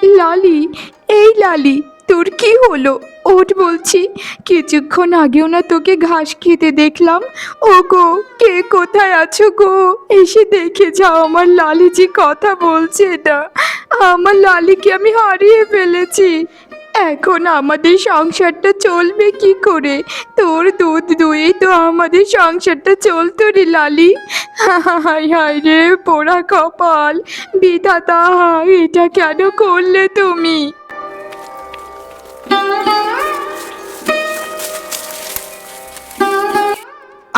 লালি, এই লালি, তোর কি হলো? ওঠ বলছি। কিছুক্ষণ আগেও না তোকে ঘাস খেতে দেখলাম। ও গো, কে কোথায় আছো গো? এসে দেখে যাও, আমার লালি যে কথা বলছে না। আমার লালিকে আমি হারিয়ে ফেলেছি। এখন আমাদের সংসারটা চলবে কি করে? তোর দুধ দুয়েই তো আমাদের সংসারটা চলতো রে লালি। হায় হায় রে পোড়া কপাল, বিধাতা, এটা কেন করলে তুমি?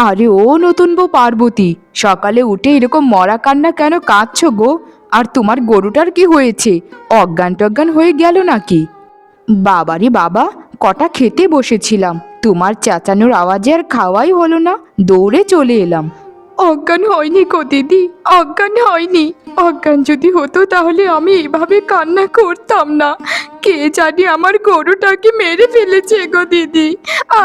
আরে ও নতুন বউ পার্বতী, সকালে উঠে এরকম মরা কান্না কেন কাঁদছো গো? আর তোমার গরুটার কি হয়েছে? অজ্ঞান টজ্ঞান হয়ে গেল নাকি? বাবারে বাবা, কটা খেতে বসেছিলাম, তোমার চেঁচানোর আওয়াজে আর খাওয়াই হলো না, দৌড়ে চলে এলাম। অজ্ঞান হয়নি গো দিদি, অজ্ঞান হয়নি। অজ্ঞান যদি হতো তাহলে আমি এভাবে কান্না করতাম না। কে জানি আমার গরুটাকে মেরে ফেলেছে গো দিদি।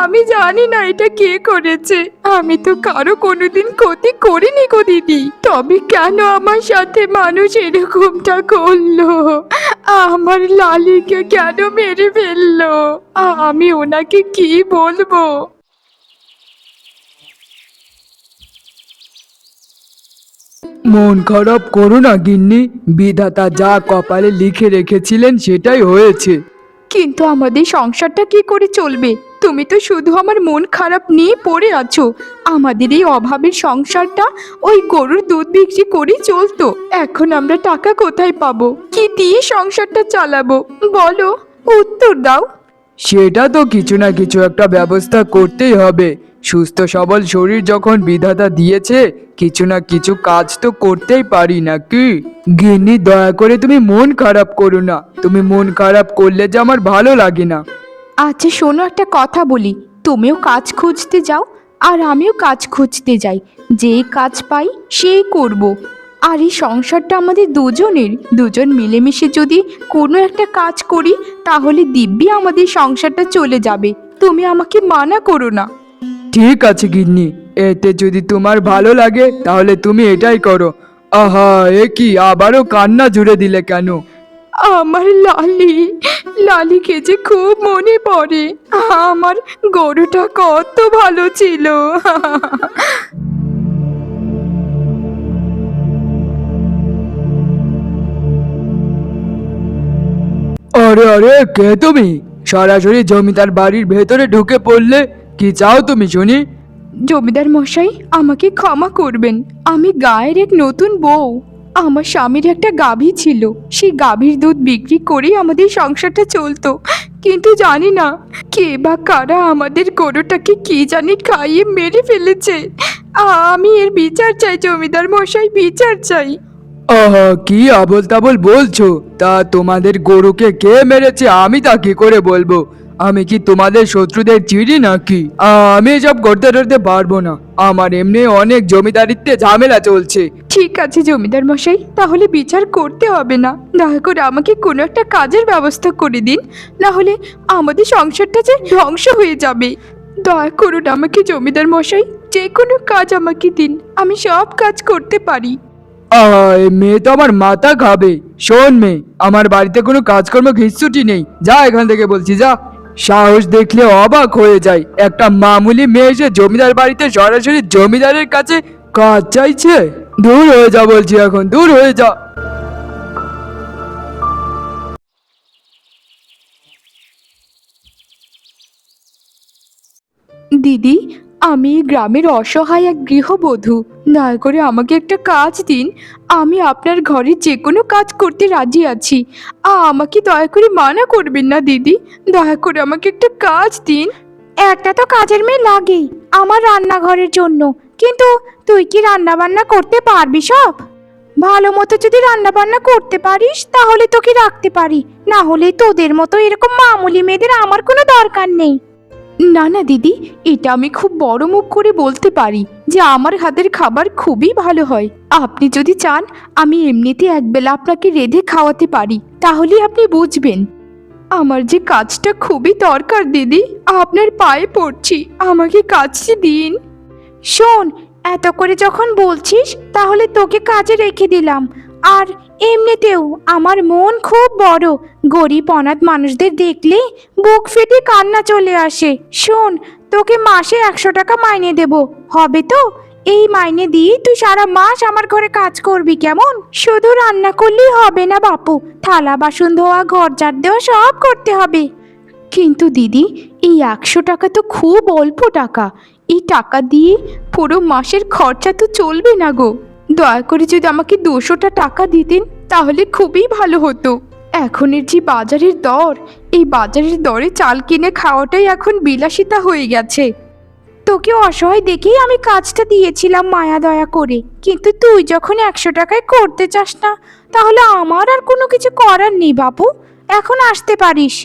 আমি জানি না এটা কে করেছে। আমি তো কারো কোনোদিন ক্ষতি করিনি গো দিদি, তবে কেন আমার সাথে মানুষ এরকমটা করলো? আমার লালিকে কেন মেরে ফেললো? আমি ওনাকে কি বলবো? মন খারাপ করো না গিন্নি, বিধাতা যা কপালে লিখে রেখেছিলেন সেটাই হয়েছে। কিন্তু আমাদের সংসারটা কি করে চলবে? তুমি তো শুধু আমার মন খারাপ নিয়ে পড়ে আছো। আমাদের এই অভাবের সংসারটা ওই গরুর দুধ বিক্রি করেই চলতো। এখন আমরা টাকা কোথায় পাবো? কি দিয়ে সংসারটা চালাবো বলো? উত্তর দাও। সেটা তো কিছু না কিছু একটা ব্যবস্থা করতেই হবে। সুস্থ সবল শরীর যখন বিধাতা দিয়েছে, কিছু না কিছু কাজ তো করতেই পারি নাকি? গিন্নি, দয়া করে তুমি মন খারাপ করো না। তুমি মন খারাপ করলে যে আমার ভালো লাগে না। আচ্ছা শোনো, একটা কথা বলি। তুমিও কাজ খুঁজতে যাও আর আমিও কাজ খুঁজতে যাই। যেই কাজ পাই সেই করব। আর এই সংসারটা আমাদের দুজনের, দুজন মিলেমিশে যদি কোনো একটা কাজ করি তাহলে দিব্যি আমাদের সংসারটা চলে যাবে। তুমি আমাকে মানা করো না। ঠিক আছে গিন্নি, এতে যদি তোমার ভালো লাগে তাহলে তুমি এটাই করো। আহা, এ কি আবারও কান্না জুড়ে দিলে কেন? আমার লালি, লালিকে যে খুব মনে পড়ে। আমার গরুটা কত ভালো ছিল। আরে আরে, কে তুমি? সরাসরি জমিদার বাড়ির ভেতরে ঢুকে পড়লে। কি চাও তুমি শুনি? জমিদার মশাই, আমাকে ক্ষমা করবেন। আমি গায়ের এক নতুন বউ। আমার স্বামীর একটা গাভী ছিল। সেই গাভীর দুধ বিক্রি করেই আমাদের সংসারটা চলতো। কিন্তু জানি না কে বা কারা আমাদের গরুটাকে কি জানি খাইয়ে মেরে ফেলেছে। আমি এর বিচার চাই জমিদার মশাই, বিচার চাই। আহা, কি আবোল তাবোল বলছো? তা তোমাদের গরুকে কে মেরেছে আমি তা কি করে বলবো? আমি কি তোমাদের শত্রুদের চিনি নাকি? আমি এসব করতে টরতে পারবো না। আমার এমনি অনেক জমিদারিত্বে ঝামেলা চলছে। ঠিক আছে জমিদার মশাই, তাহলে বিচার করতে হবে না। দয়া করে আমাকে কোনো একটা কাজের ব্যবস্থা করে দিন, না হলে আমাদের সংসারটা যে ধ্বংস হয়ে যাবে। দয়া করুন আমাকে জমিদার মশাই, যে কোনো কাজ আমাকে দিন, আমি সব কাজ করতে পারি। এ মেয়ে তো আমার মাথা খাবে। শোন মেয়ে, আমার বাড়িতে কোনো কাজকর্ম ঘিসুটি নেই, যা এখান থেকে বলছি, যা। সাহস দেখলে অবাক হয়ে যায়, একটা মামুলি মেয়ে এসে জমিদার বাড়িতে সরাসরি জমিদারের কাছে কাজ চাইছে। দূর হয়ে যা বলছি, এখন দূর হয়ে যা। দিদি, আমি এই গ্রামের অসহায় এক গৃহবধূ। দয়া করে আমাকে একটা কাজ দিন। আমি আপনার ঘরে যে কোনো কাজ করতে রাজি আছি। আমাকে দয়া করে মানা করবেন না দিদি। দয়া করে আমাকে একটা কাজ দিন। একটা তো কাজের মেয়ে লাগেই আমার রান্নাঘরের জন্য, কিন্তু তুই কি রান্না বান্না করতে পারবি সব? ভালো মতো যদি রান্না বান্না করতে পারিস তাহলে তোকে রাখতে পারি, না হলে তোদের মতো এরকম মামুলি মেয়েদের আমার কোনো দরকার নেই। না না দিদি, এটা আমি খুব বড় মুখ করে বলতে পারি যে আমার হাতের খাবার খুবই ভালো হয়। আপনি যদি চান আমি এমনিতে একবেলা আপনাকে রেঁধে খাওয়াতে পারি, তাহলেই আপনি বুঝবেন। আমার যে কাজটা খুবই দরকার দিদি, আপনার পায়ে পড়ছি, আমাকে কাজটি দিন। শোন, এত করে যখন বলছিস তাহলে তোকে কাজে রেখে দিলাম। আর এমনিতেও আমার মন খুব বড়, গরিব অনাথ মানুষদের দেখলে বুক ফেটে কান্না চলে আসে। শোন, তোকে মাসে 100 টাকা মাইনে দেব, হবে তো? এই মাইনে দিয়ে তুই সারা মাস আমার ঘরে কাজ করবি, কেমন? শুধু রান্না করলেই হবে না বাপু, থালা বাসন ধোয়া, ঘর ঝাড় দেওয়া সব করতে হবে। কিন্তু দিদি, এই 100 টাকা তো খুব অল্প টাকা। এই টাকা দিয়ে পুরো মাসের খরচা তো চলবে না গো। দয়া করে যদি আমাকে 200টা টাকা দিতেন তাহলে খুবই ভালো হতো। এখনের যে বাজারের দর, এই বাজারের দরে চাল কিনে খাওয়াটাই এখন বিলাসিতা হয়ে গেছে। তোকে অসহায় দেখেই আমি কাজটা দিয়েছিলাম মায়া দয়া করে, কিন্তু তুই যখন 100 টাকায় করতে চাস না, তাহলে আমার আর কোনো কিছু করার নেই বাপু। এখন আসতে পারিস।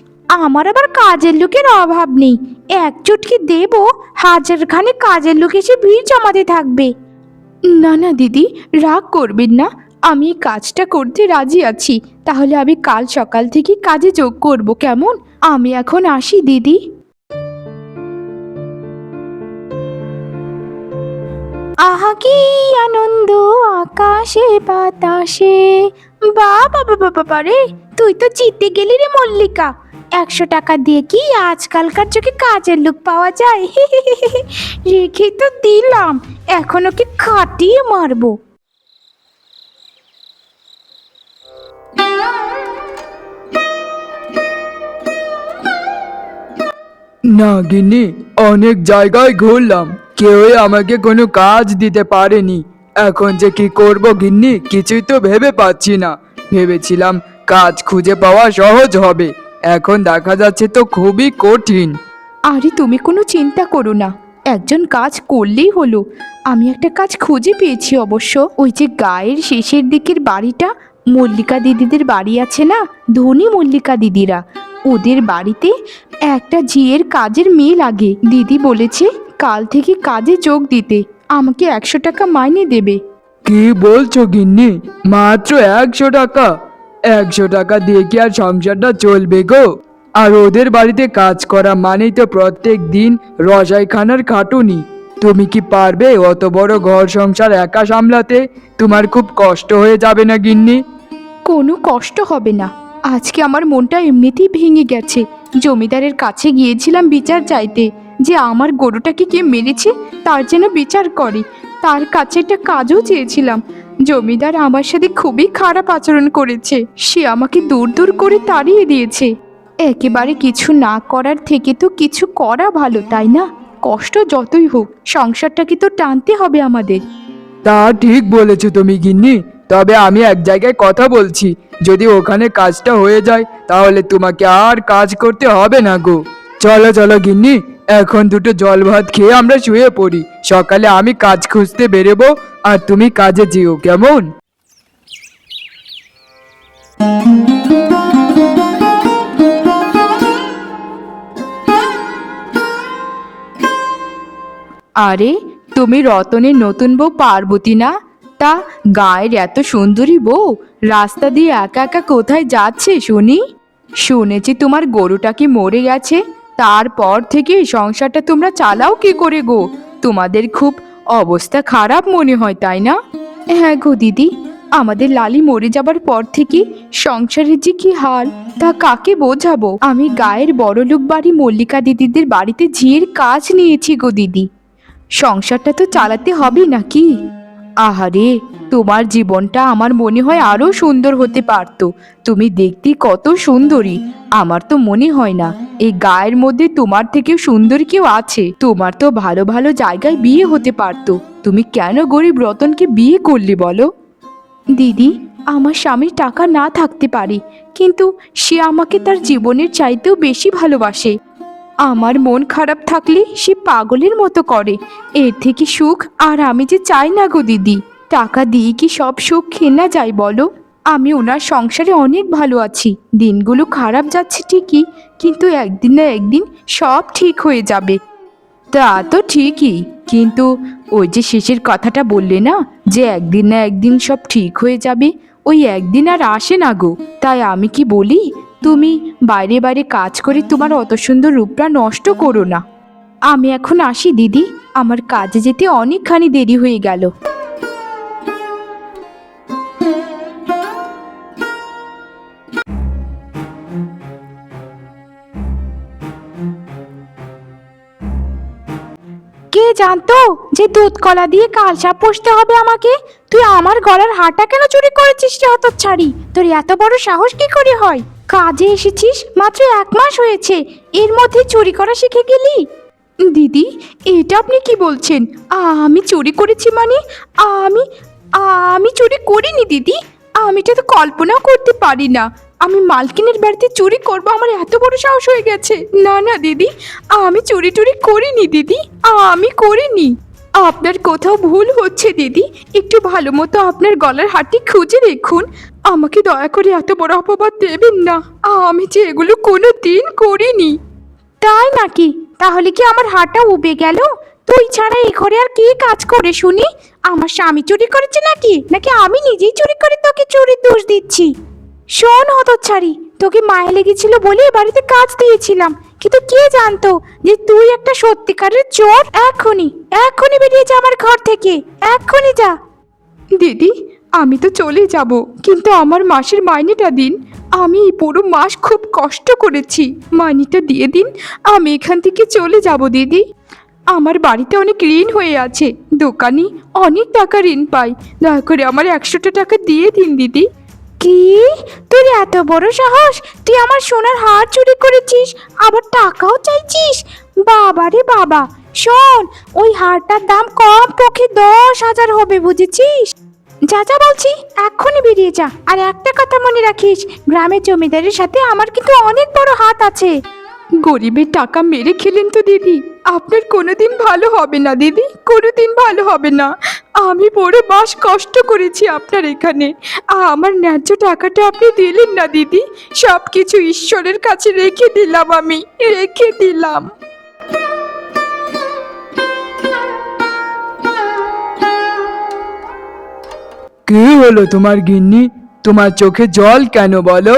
আমার আবার কাজের লোকের অভাব নেই, এক চুটকি দেব, হাজারখানে কাজের লোক এসে ভিড় জমাতে থাকবে। না না দিদি, রাগ করবেন না, আমি এই কাজটা করতে রাজি আছি। তাহলে আমি কাল সকাল থেকে কাজে যোগ করব, কেমন? আমি এখন আসি দিদি। আহা কি আনন্দ আকাশে বাতাসে। বাবা বাবা বাবা রে, তুই তো জিতে গেলি রে মল্লিকা। 100 টাকা দিয়ে কি আজকালকার যুগে কাজের লোক পাওয়া যায়? রেখে তো দিলাম, এখন ওকে খাটিয়ে মারবো। না গিন্নি, অনেক জায়গায় ঘুরলাম, কেউই আমাকে কোনো কাজ দিতে পারেনি। এখন যে কি করব গিন্নি, কিছুই তো ভেবে পাচ্ছি না। ভেবেছিলাম কাজ খুঁজে পাওয়া সহজ হবে, এখন দেখা যাচ্ছে তো খুবই কঠিন। আরে তুমি কোনো চিন্তা করো না, একজন কাজ করলেই হলো। আমি একটা কাজ খুঁজে পেয়েছি অবশ্য। ওই যে গায়ের শেষের দিকের বাড়িটা, মল্লিকা দিদিদের বাড়ি আছে না, ধনী মল্লিকা দিদিরা, ওদের বাড়িতে একটা ঝিয়ের কাজের মেয়ে লাগে। দিদি বলেছে কাল থেকে কাজে যোগ দিতে, আমাকে 100 টাকা মাইনে দেবে। কি বলছো গিন্নি, মাত্র 100 টাকা? 100 টাকা দিয়ে কি আর সংসারটা চলবে গো? আর ওদের বাড়িতে কাজ করা মানেই তো প্রত্যেক দিন রসাইখানার খাটুনি। তুমি কি পারবে অত বড় ঘর সংসার একা সামলাতে? তোমার খুব কষ্ট হয়ে যাবে না গিন্নি? কোনো কষ্ট হবে না। আজকে আমার মনটা এমনিতেই ভেঙে গেছে। জমিদারের কাছে গিয়েছিলাম বিচার চাইতে, যে আমার গরুটাকে কে মেরেছে তার যেন বিচার করে। তার কাছে একটা কাজও চেয়েছিলাম। জমিদার আমার সাথে খুবই খারাপ আচরণ করেছে, সে আমাকে দূর দূর করে তাড়িয়ে দিয়েছে। একেবারে কিছু না করার থেকে তো কিছু করা ভালো, তাই না? কষ্ট যতই হোক, সংসারটাকে তো টানতে হবে আমাদের। তা ঠিক বলেছো তুমি গিন্নি, তবে আমি এক জায়গায় কথা বলছি, যদি ওখানে কাজটা হয়ে যায় তাহলে তোমাকে আর কাজ করতে হবে না গো। চলো চলো গিন্নি, এখন দুটো জল ভাত খেয়ে আমরা শুয়ে পড়ি। সকালে আমি কাজ খুঁজতে বেরোবো, আর তুমি কাজে যেও, কেমন? আরে, তুমি রতনের নতুন বউ পার্বতী না? তা গায়ের এত সুন্দরী বউ রাস্তা দিয়ে একা একা কোথায় যাচ্ছে শুনি? শুনেছি তোমার গরুটা কি মরে গেছে, তারপর থেকে সংসারটা তোমরা চালাও কি করে গো? তোমাদের খুব অবস্থা খারাপ মনে হয়, তাই না? হ্যাঁ গো দিদি, আমাদের লালি মরে যাবার পর থেকে সংসারের যে কি হাল তা কাকে বোঝাবো। আমি গায়ের বড়লোক বাড়ি মল্লিকা দিদিদের বাড়িতে ঝিয়ের কাজ নিয়েছি গো দিদি। সংসারটা তো চালাতে হবে নাকি? আহারে, তোমার জীবনটা আমার মনে হয় আরো সুন্দর হতে পারতো। তুমি দেখতে কত সুন্দরী, আমার তো মনে হয় না এই গায়ের মধ্যে তোমার থেকেও সুন্দর কেউ আছে। তোমার তো ভালো ভালো জায়গায় বিয়ে হতে পারতো। তুমি কেন গরিব রতনকে বিয়ে করলে বলো? দিদি, আমার স্বামীর টাকা না থাকতে পারে, কিন্তু সে আমাকে তার জীবনের চাইতেও বেশি ভালোবাসে। আমার মন খারাপ থাকলে সে পাগলের মতো করে। এর থেকে সুখ আর আমি যে চাই না গো দিদি। টাকা দিয়ে কি সব সুখ কেনা যায় বলো? আমি ওনার সংসারে অনেক ভালো আছি। দিনগুলো খারাপ যাচ্ছে ঠিকই, কিন্তু একদিন না একদিন সব ঠিক হয়ে যাবে। তা তো ঠিকই, কিন্তু ওই যে শেষের কথাটা বললে না, যে একদিন না একদিন সব ঠিক হয়ে যাবে, ওই একদিন আর আসে না গো। তাই আমি কি বলি, তুমি বাইরে বাইরে কাজ করে তোমার অত সুন্দর রূপটা নষ্ট করো না। আমি এখন আসি দিদি, আমার কাজে যেতে অনেকখানি দেরি হয়ে গেল। জানতো যে দুধ কলা দিয়ে কালসাপ পুষতে হবে আমাকে? তুই আমার গলার হারটা কেন চুরি করেছিস রে হতচ্ছাড়ি? তোর এত বড় সাহস কি করে হয়? কাজে এসেছিস মাত্র 1 মাস হয়েছে, এর মধ্যে চুরি করা শিখে গেলি? দিদি, এটা আপনি কি বলছেন? আমি চুরি করেছি মানে? আমি আমি চুরি করিনি দিদি। আমি এটা তো কল্পনাও করতে পারি না। আমি মালকিনের বাড়িতে চুরি করবো, আমার এত বড় সাহস হয়ে গেছে। না না দিদি, আমি চুরি টুরি করিনি দিদি, আমি করিনি। আপনার কোথাও ভুল হচ্ছে দিদি। একটু ভালো মতো আপনার গলার হারটি খুঁজে দেখুন। আমাকে দয়া করে এত বড় অপবাদ দেবেন না। আমি যে এগুলো কোনো দিন করিনি। তাই নাকি? তাহলে কি আমার হারটা উবে গেল? তুই ছাড়া এই ঘরে আর কে কাজ করে শুনি? আমার স্বামী চুরি করেছে নাকি নাকি আমি নিজেই চুরি করে তোকে চুরির দোষ দিচ্ছি? শোন হতচ্ছাড়ি, তোকে মায়া লেগেছিল বলে এ বাড়িতে কাজ দিয়েছিলাম, কিন্তু কে জানতো যে তুই একটা সত্যিকারের চোর? এখনই এখনই বেরিয়ে যা আমার ঘর থেকে, এখনই যা। দিদি, আমি তো চলে যাব, কিন্তু আমার মাসের মাইনেটা দিন। আমি এই পুরো মাস খুব কষ্ট করেছি, মাইনেটা দিয়ে দিন। আমি এখান থেকে চলে যাব দিদি। আমার বাড়িতে অনেক ঋণ হয়ে আছে, দোকানি অনেক টাকা ঋণ পায়। দয়া করে আমার 100টা টাকা দিয়ে দিন দিদি। কি? তোর এত বড় সাহস? তুই আমার সোনার হার চুরি করেছিস, আবার টাকাও চাইছিস? বাবা রে বাবা! শোন, ওই হারটার দাম কম পক্ষে 10,000 হবে, বুঝেছিস? যা যা বলছি, এক্ষুনি বেরিয়ে যা। আর একটা কথা মনে রাখিস, গ্রামের জমিদারের সাথে আমার কিন্তু অনেক বড় হাত আছে। গরিবের টাকা মেরে খেলেন তো দিদি। আপনার কোনোদিন ভালো হবে না দিদি, কোনোদিন ভালো হবে না। আমি পুরো মাস কষ্ট করেছি আপনার এখানে, আমার ন্যায্য টাকাটা আপনি দিলেন না দিদি। সব কিছু ঈশ্বরের কাছে রেখে দিলাম, আমি রেখে দিলাম। কি হলো তোমার গিন্নি? তোমার চোখে জল কেন বলো?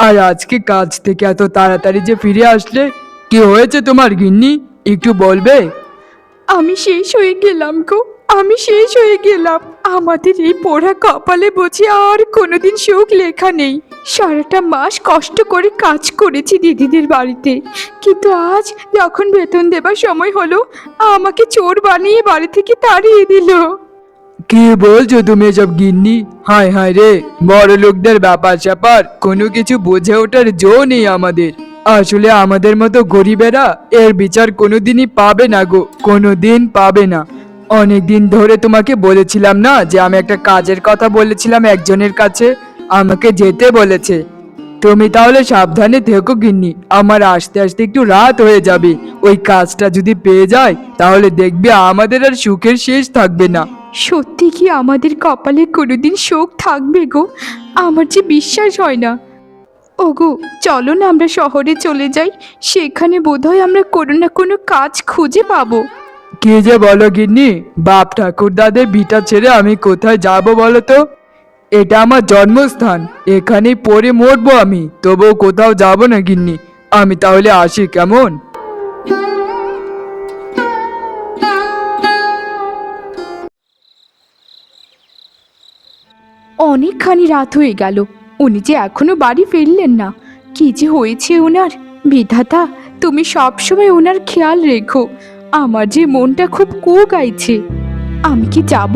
আর আজকে কাজ থেকে এত তাড়াতাড়ি যে ফিরে আসলে, কি হয়েছে তোমার গিন্নি? একটু বলবে? আমি শেষ হয়ে গেলাম গো, আমি শেষ হয়ে গেলাম। আমাদের এই পোড়া কপালে বুঝি আর কোনোদিন সুখ লেখা নেই। সারাটা মাস কষ্ট করে কাজ করেছি দিদিদের বাড়িতে, কিন্তু আজ যখন বেতন দেবার সময় হলো, আমাকে চোর বানিয়ে বাড়ি থেকে তাড়িয়ে দিল। কি বলছো তুমি এসব গিন্নি? হায় হায় রে, বড় লোকদের ব্যাপার স্যাপার কোনো কিছু বুঝে ওঠার জো নেই আমাদের। আসলে আমাদের মতো গরিবেরা এর বিচার কোনোদিনই পাবে না গো, কোনোদিন পাবে না। অনেকদিন ধরে তোমাকে বলেছিলাম না যে আমি একটা কাজের কথা বলেছিলাম একজনের কাছে, আমাকে যেতে বলেছে। তুমি তাহলে সাবধানে থেকো গিন্নি, আমার আসতে আসতে একটু রাত হয়ে যাবে। ওই কাজটা যদি পেয়ে যায় তাহলে দেখবে আমাদের আর সুখের শেষ থাকবে না। সত্যি কি আমাদের কপালে কোনোদিন শোক থাকবে গো? আমার যে বিশ্বাস হয় না। ওগো, চলো না আমরা শহরে চলে যাই, সেখানে বোধহয় আমরা কোনো না কোনো কাজ খুঁজে পাবো। কে যে বলো গিন্নি, বাপ ঠাকুর দাদের ভিটা ছেড়ে আমি কোথায় যাব বলো তো? এটা আমার জন্মস্থান, এখানেই পড়ে মরবো আমি, তবুও কোথাও যাব না গিন্নি। আমি তাহলে আসি, কেমন? অনেকখানি রাত হয়ে গেল, উনি যে এখনো বাড়ি ফিরলেন না। কি যে হয়েছে ওনার! বিধাতা, তুমি সবসময় ওনার খেয়াল রেখো। আমার যে মনটা খুব গাইছে। আমি কি যাব?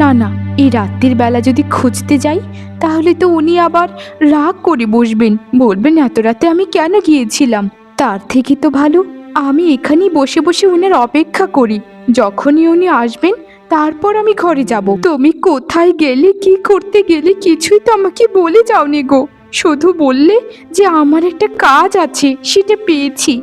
না না, এই রাত্রির বেলা যদি খুঁজতে যাই, তাহলে তো উনি আবার রাগ করে বসবেন, বলবেন এত রাতে আমি কেন গিয়েছিলাম। তার থেকে তো ভালো আমি এখানেই বসে বসে ওনার অপেক্ষা করি। যখনই উনি আসবেন তারপর আমি ঘরে যাব। তুমি কোথায় গেলে, কি করতে গেলে, কিছুই তো আমাকে বলে যাওনি গো। শুধু বললে যে আমার একটা কাজ আছে, সেটা পেয়েছি।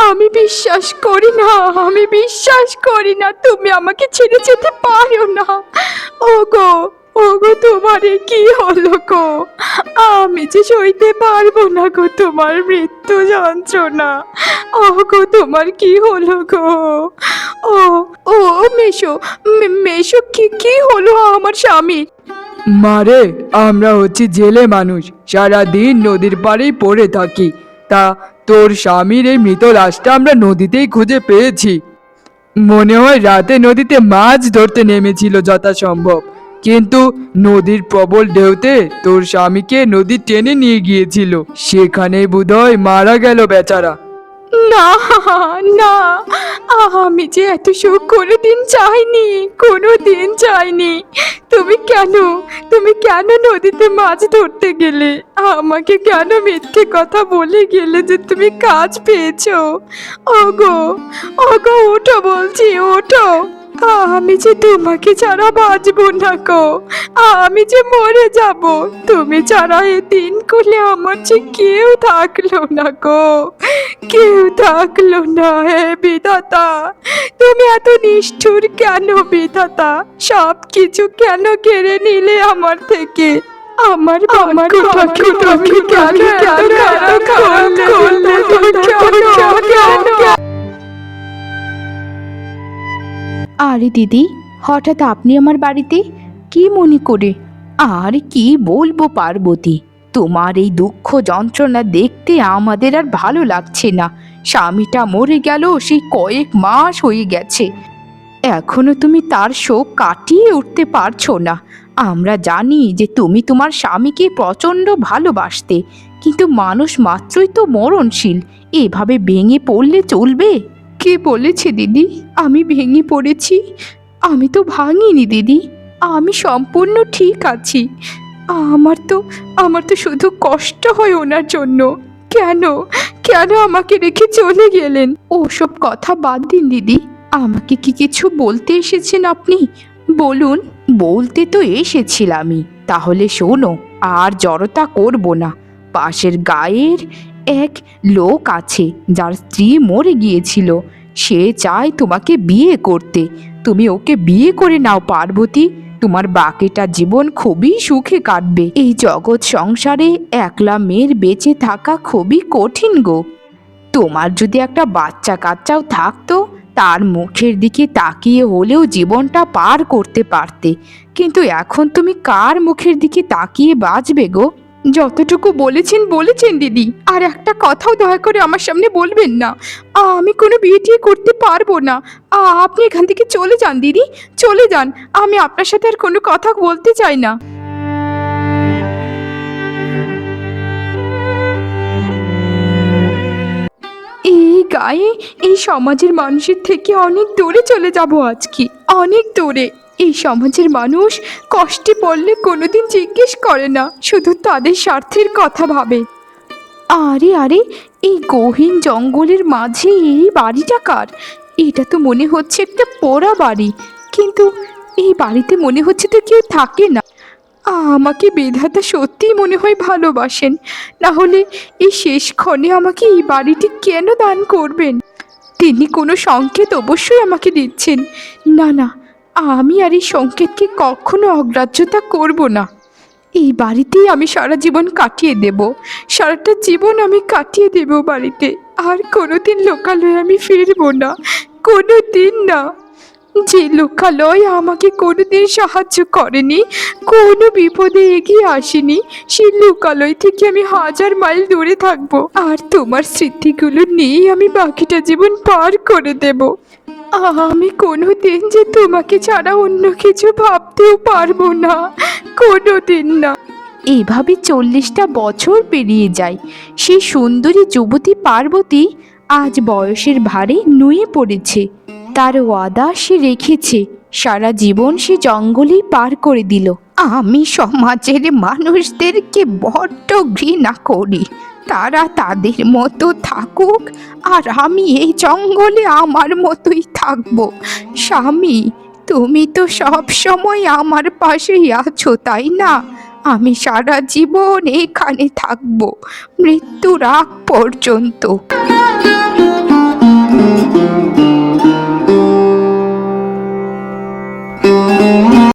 আমি বিশ্বাস করি না, আমি বিশ্বাস করি না তুমি আমাকে ছেড়ে যেতে পারো না। ওগো, ওগো, তোমার এ কি হলো গো? আমি যে সইতে পারবো না গো তোমার মৃত্যু যন্ত্রণা। ওগো, তোমার কি হলো গো? ও ও মেশো, মেশো, কি হলো আমার স্বামী? মারে, আমরা হচ্ছি জেলে মানুষ, সারাদিন নদীর পাড়েই পড়ে থাকি। তা তোর স্বামীর এই মৃত লাশটা আমরা নদীতেই খুঁজে পেয়েছি। মনে হয় রাতে নদীতে মাছ ধরতে নেমেছিল যথাসম্ভব, কিন্তু নদীর প্রবল ঢেউতে তোর স্বামীকে নদী টেনে নিয়ে গিয়েছিল, সেখানেই বোধহয় মারা গেল বেচারা। না, না, আমি যে এত সুখ কোনোদিন চাইনি, কোনোদিন চাইনি। তুমি কেন নদীতে মাছ ধরতে গেলে? আমাকে কেন মিথ্যে কথা বলে গেলে যে তুমি কাজ পেয়েছো? ওগো, ওগো, ওঠো বলছি, ওঠো। আমি যে তোমাকে ছাড়া বাঁচবো না গো, আমি যে মরে যাব। তুমি ছাড়া এই দিন করলে আমার যে কেউ থাকলো না গো, কেউ থাকলো না। হে বিধাতা, তুমি এত নিষ্ঠুর কেন বিধাতা? সব কিছু কেন কেড়ে নিলে আমার থেকে? আমার ভাগ্যটাকে তুমি কেন এত খারাপ করলে? কেন? আরে দিদি, হঠাৎ আপনি আমার বাড়িতে কি মনে করে? আর কি বলবো পার্বতী, তোমার এই দুঃখ যন্ত্রণা দেখতে আমাদের আর ভালো লাগছে না। স্বামীটা মরে গেল সেই কয়েক মাস হয়ে গেছে, এখনো তুমি তার শোক কাটিয়ে উঠতে পারছো না। আমরা জানি যে তুমি তোমার স্বামীকে প্রচণ্ড ভালোবাসতে, কিন্তু মানুষ মাত্রই তো মরণশীল, এভাবে ভেঙে পড়লে চলবে? কে বলেছে দিদি আমি ভেঙে পড়েছি? আমি তো ভাঙিনি দিদি, আমি সম্পূর্ণ ঠিক আছি। আমার তো শুধু কষ্ট হয় ওনার জন্য। কেন কেন আমাকে রেখে চলে গেলেন? ওসব কথা বাদ দিন দিদি, আমাকে কি কিছু বলতে এসেছেন আপনি? বলুন। বলতে তো এসেছিলামই, তাহলে শোনো, আর জড়তা করব না। পাশের গায়ের এক লোক আছে যার স্ত্রী মরে গিয়েছিল, সে চায় তোমাকে বিয়ে করতে। তুমি ওকে বিয়ে করে নাও পার্বতী, তোমার বাকিটা জীবন খুবই সুখে কাটবে। এই জগৎ সংসারে একলা মেয়ের বেঁচে থাকা খুবই কঠিন গো। তোমার যদি একটা বাচ্চা কাচ্চাও থাকতো, তার মুখের দিকে তাকিয়ে হলেও জীবনটা পার করতে পারতে, কিন্তু এখন তুমি কার মুখের দিকে তাকিয়ে বাঁচবে গো? যতটুকু বলেছেন দিদি, আর একটা কথাও দয়া করে আমার সামনে বলবেন না। আমি কোনো বিয়ে টিয়ে করতে পারবো না। আপনি এখান থেকে চলে যান দিদি, চলে যান। আমি আপনার সাথে আর কোনো কথা বলতে চাই না। এই গায়ে, এই সমাজের মানুষের থেকে অনেক দূরে চলে যাব আজকে, অনেক দূরে। এই সমাজের মানুষ কষ্টে পড়লে কোনোদিন জিজ্ঞেস করে না, শুধু তাদের স্বার্থের কথা ভাবে। আরে আরে, এই গহীন জঙ্গলের মাঝে এই বাড়িটা কার? এটা তো মনে হচ্ছে একটা পোড়া বাড়ি, কিন্তু এই বাড়িতে মনে হচ্ছে তো কেউ থাকে না। আমাকে বিধাতা সত্যিই মনে হয় ভালোবাসেন, না হলে এই শেষ ক্ষণে আমাকে এই বাড়িটি কেন দান করবেন? তিনি কোনো সংকেত অবশ্যই আমাকে দিচ্ছেন। না না, আমি আর এই সংকেতকে কখনো অগ্রাহ্যতা করব না। এই বাড়িতেই আমি সারা জীবন কাটিয়ে দেব, সারাটা জীবন আমি কাটিয়ে দেব বাড়িতে। আর কোনোদিন লোকালয়ে আমি ফিরবো না, কোনো দিন না। যে লোকালয় আমাকে কোনোদিন সাহায্য করেনি, কোনো বিপদে এগিয়ে আসেনি, সেই লোকালয় থেকে আমি 1000 মাইল দূরে থাকবো। আর তোমার স্মৃতিগুলো নিয়েই আমি বাকিটা জীবন পার করে দেব। আমি কোনো দিন যে তোমাকে ছাড়া অন্য কিছু ভাবতেও পারবো না, কোনো দিন না। এইভাবে 40টা বছর পেরিয়ে যায়। সেই সুন্দরী যুবতী পার্বতী আজ বয়সের ভারে নুয়ে পড়েছে। তার ওয়াদা সে রেখেছে, সারা জীবন সে জঙ্গলেই পার করে দিল। আমি সমাজের মানুষদেরকে বড্ড ঘৃণা করি, তারা তাদের মতো থাকুক, আর আমি এই জঙ্গলে আমার মতোই থাকবো। স্বামী, তুমি তো সব সময় আমার পাশেই আছো, তাই না? আমি সারা জীবন এখানে থাকবো, মৃত্যুর আগ পর্যন্ত।